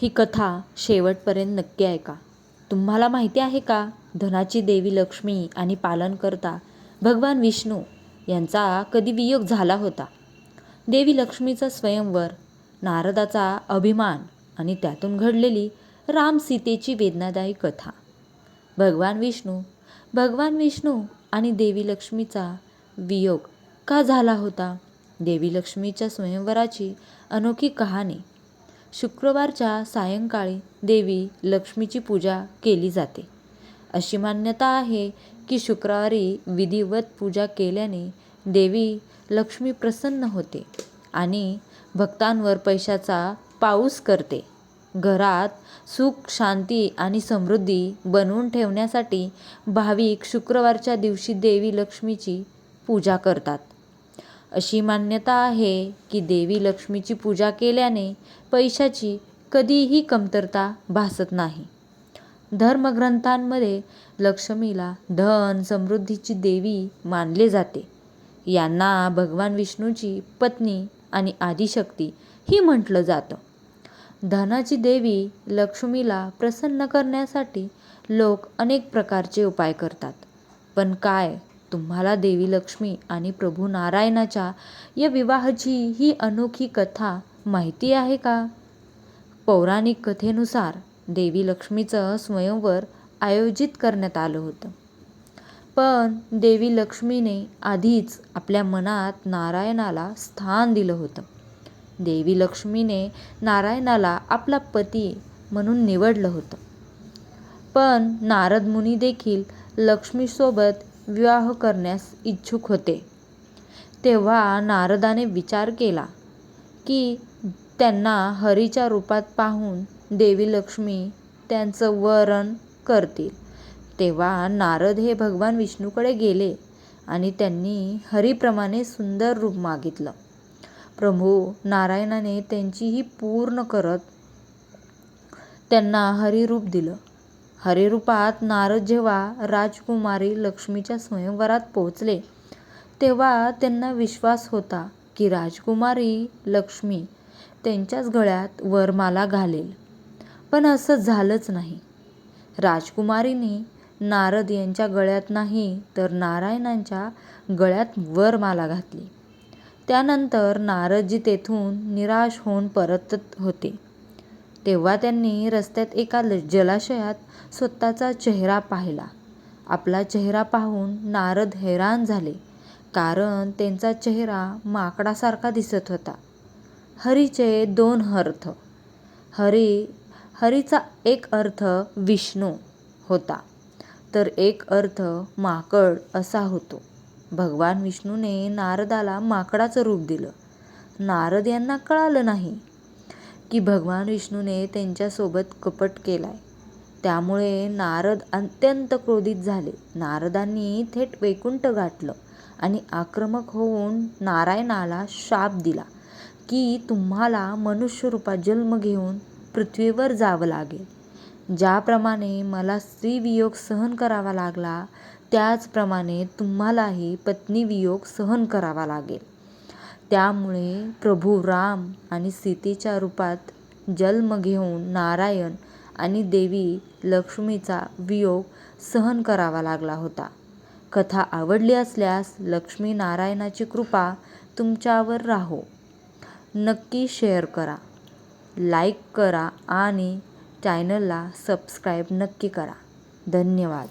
ही कथा शेवटपर्यंत नक्की ऐका. तुम्हाला माहिती आहे का, धनाची देवी लक्ष्मी आणि पालनकर्ता भगवान विष्णू यांचा कधी वियोग झाला होता. देवी लक्ष्मीचा स्वयंवर, नारदाचा अभिमान आणि त्यातून घडलेली राम सीतेची वेदनादायी कथा. भगवान विष्णू आणि देवी लक्ष्मीचा वियोग का झाला होता? देवी लक्ष्मीच्या स्वयंवराची अनोखी कहाणी. शुक्रवारच्या सायंकाळी देवी लक्ष्मीची पूजा केली जाते. अशी मान्यता आहे की शुक्रवारी विधिवत पूजा केल्याने देवी लक्ष्मी प्रसन्न होते आणि भक्तांवर पैशाचा पाऊस करते. घरात सुख, शांती आणि समृद्धी बनवून ठेवण्यासाठी भाविक शुक्रवारच्या दिवशी देवी लक्ष्मीची पूजा करतात. अशी मान्यता आहे की देवी लक्ष्मीची पूजा केल्याने पैशाची कधीही कमतरता भासत नाही. धर्मग्रंथांमध्ये लक्ष्मीला धन समृद्धीची देवी मानले जाते. यांना भगवान विष्णूची पत्नी आणि आदिशक्ती ही म्हटलं जातं. धनाची देवी लक्ष्मीला प्रसन्न करण्यासाठी लोक अनेक प्रकारचे उपाय करतात. पण काय तुम्हाला देवी लक्ष्मी आणि प्रभू नारायणाच्या या विवाहाची ही अनोखी कथा माहिती आहे का? पौराणिक कथेनुसार देवी लक्ष्मीचं स्वयंवर आयोजित करण्यात आलं होतं. पण देवी लक्ष्मीने आधीच आपल्या मनात नारायणाला स्थान दिलं होतं. देवी लक्ष्मीने नारायणाला आपला पती म्हणून निवडलं होतं. पण नारद मुनी देखील लक्ष्मीसोबत विवाह करण्यास इच्छुक होते. तेव्हा नारदाने विचार केला की त्यांना हरीच्या रूपात पाहून देवी लक्ष्मी त्यांचं वरण करतील. तेव्हा नारद हे भगवान विष्णूकडे गेले आणि त्यांनी हरीप्रमाणे सुंदर रूप मागितलं. प्रभू नारायणाने त्यांची ही पूर्ण करत त्यांना हरिरूप दिलं. हरिरूपात नारद जेव्हा राजकुमारी लक्ष्मीच्या स्वयंवरात पोहोचले तेव्हा त्यांना विश्वास होता की राजकुमारी लक्ष्मी त्यांच्याच गळ्यात वरमाला घालेल. पण असं झालंच नाही. राजकुमारीने नारद यांच्या गळ्यात नाही तर नारायणांच्या गळ्यात वरमाला घातली. त्यानंतर नारदजी तेथून निराश होऊन परतत होते. तेव्हा त्यांनी रस्त्यात एका जलाशयात स्वतःचा चेहरा पाहिला. आपला चेहरा पाहून नारद हैराण झाले, कारण त्यांचा चेहरा माकडासारखा दिसत होता. हरीचे दोन अर्थ. हरीचा एक अर्थ विष्णू होता तर एक अर्थ माकड असा होतो. भगवान विष्णूने नारदाला माकडाचं रूप दिलं. नारद यांना कळालं नाही की भगवान विष्णूने त्यांच्यासोबत कपट केलाय. त्यामुळे नारद अत्यंत क्रोधित झाले. नारदांनी थेट वैकुंठ गाठलं आणि आक्रमक होऊन नारायणाला शाप दिला की तुम्हाला मनुष्य रूपात जन्म घेऊन पृथ्वीवर जावं लागेल. ज्याप्रमाणे मला स्त्रीवियोग सहन करावा लागला त्याचप्रमाणे तुम्हालाही पत्नीवियोग सहन करावा लागेल. त्यामुळे प्रभू राम आणि सीतेच्या रूपात जन्म घेऊन नारायण आणि देवी लक्ष्मीचा वियोग सहन करावा लागला होता. कथा आवडली असल्यास लक्ष्मी नारायणाची कृपा तुमच्यावर राहो. नक्की शेअर करा, लाईक करा आणि चॅनलला सबस्क्राईब नक्की करा. धन्यवाद.